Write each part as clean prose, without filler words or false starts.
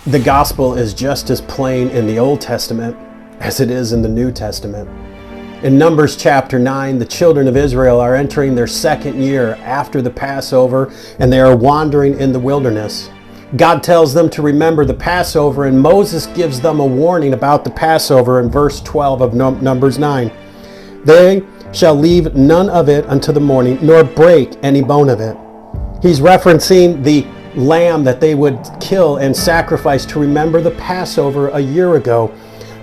The gospel is just as plain in the Old Testament as it is in the New Testament. In Numbers chapter 9, the children of Israel are entering their second year after the Passover, and they are wandering in the wilderness. God tells them to remember the Passover, and Moses gives them a warning about the Passover in verse 12 of Numbers 9. They shall leave none of it until the morning, nor break any bone of it. He's referencing the lamb that they would kill and sacrifice to remember the Passover a year ago.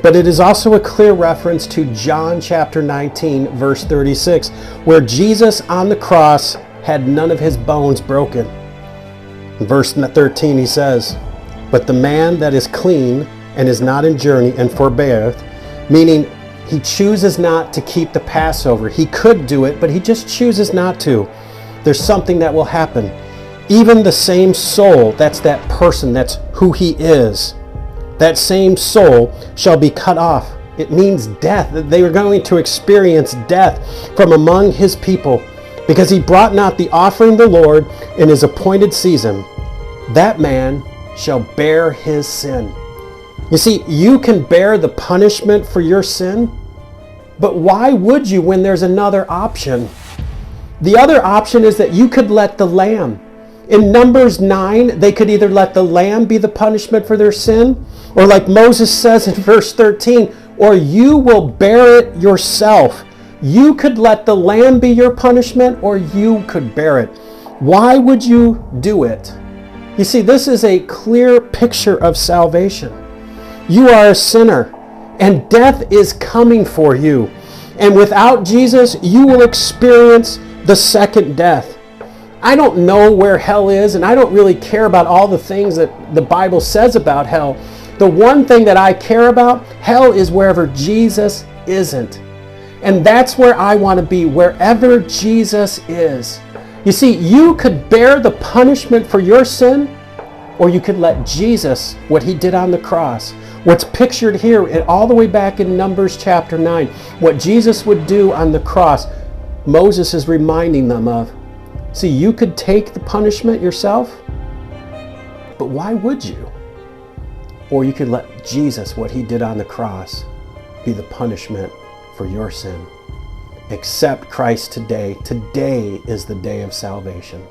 But it is also a clear reference to John chapter 19, verse 36, where Jesus on the cross had none of his bones broken. In verse 13 he says, "But the man that is clean and is not in journey and forbeareth," meaning he chooses not to keep the Passover. He could do it, but he just chooses not to. There's something that will happen. Even the same soul, that's that person, that's who he is, that same soul shall be cut off. It means death. They are going to experience death from among his people, because he brought not the offering of the Lord in his appointed season. That man shall bear his sin. You see, you can bear the punishment for your sin, but why would you when there's another option? The other option is that you could let the lamb. In Numbers 9, they could either let the lamb be the punishment for their sin, or like Moses says in verse 13, or you will bear it yourself. You could let the lamb be your punishment, or you could bear it. Why would you do it? You see, this is a clear picture of salvation. You are a sinner, and death is coming for you. And without Jesus, you will experience the second death. I don't know where hell is, and I don't really care about all the things that the Bible says about hell. The one thing that I care about, hell is wherever Jesus isn't. And that's where I want to be, wherever Jesus is. You see, you could bear the punishment for your sin, or you could let Jesus, what he did on the cross, what's pictured here and all the way back in Numbers chapter 9, what Jesus would do on the cross, Moses is reminding them of. See, you could take the punishment yourself, but why would you? Or you could let Jesus, what he did on the cross, be the punishment for your sin. Accept Christ today. Today is the day of salvation.